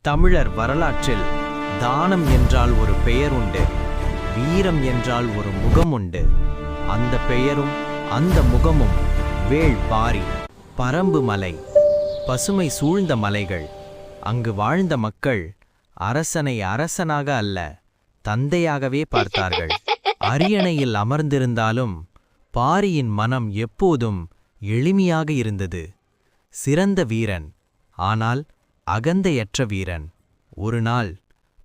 தமிழர் வரலாற்றில் தானம் என்றால் ஒரு பெயர் உண்டு, வீரம் என்றால் ஒரு முகம் உண்டு. அந்த பெயரும் அந்த முகமும் வேள்பாரி. பரம்பு மலை, பசுமை சூழ்ந்த மலைகள். அங்கு வாழ்ந்த மக்கள் அரசனை அரசனாக அல்ல, தந்தையாகவே பார்த்தார்கள். அரியணையில் அமர்ந்திருந்தாலும் பாரியின் மனம் எப்போதும் எளிமையாக இருந்தது. சிறந்த வீரன், ஆனால் அகந்தையற்ற வீரன். ஒரு நாள்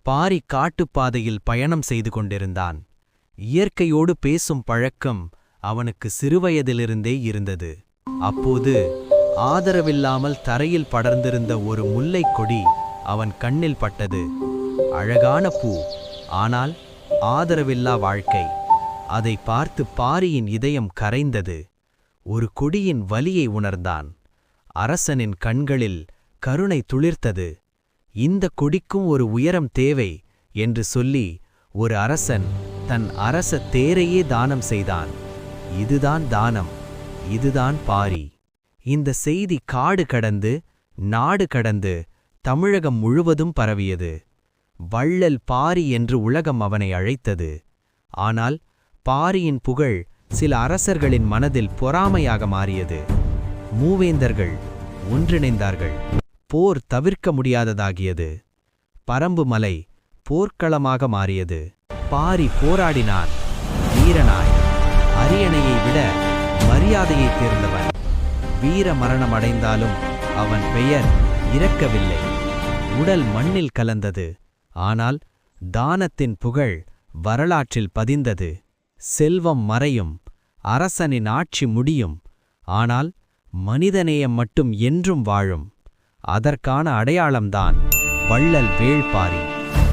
பாரி காட்டுப்பாதையில் பயணம் செய்து கொண்டிருந்தான். இயற்கையோடு பேசும் பழக்கம் அவனுக்கு சிறுவயதிலிருந்தே இருந்தது. அப்போது ஆதரவில்லாமல் தரையில் படர்ந்திருந்த ஒரு முல்லைக் கொடி அவன் கண்ணில் பட்டது. அழகான பூ, ஆனால் ஆதரவில்லா வாழ்க்கை. அதை பார்த்து பாரியின் இதயம் கரைந்தது. ஒரு கொடியின் வலியை உணர்ந்தான். அரசனின் கண்களில் கருணை துளிர்த்தது. இந்த கொடிக்கும் ஒரு உயரம் தேவை என்று சொல்லி ஒரு அரசன் தன் அரச தேரையே தானம் செய்தான். இதுதான் தானம், இதுதான் பாரி. இந்த செய்தி காடு கடந்து நாடு கடந்து தமிழகம் முழுவதும் பரவியது. வள்ளல் பாரி என்று உலகம் அவனை அழைத்தது. ஆனால் பாரியின் புகழ் சில அரசர்களின் மனதில் பொறாமையாக மாறியது. மூவேந்தர்கள் ஒன்றிணைந்தார்கள். போர் தவிர்க்க முடியாததாகியது. பரம்பு மலை போர்க்களமாக மாறியது. பாரி போராடினான், வீரனாய். அரியணையை விட மரியாதையை தேர்ந்தவன். வீர மரணம் அடைந்தாலும் அவன் பெயர் இறக்கவில்லை. உடல் மண்ணில் கலந்தது. ஆனால் தானத்தின் புகழ் வரலாற்றில் பதிந்தது. செல்வம் மறையும், அரசனின் ஆட்சி முடியும், ஆனால் மனிதநேயம் மட்டும் என்றும் வாழும். அதற்கான அடையாளம்தான் வள்ளல் வேள்பாரி.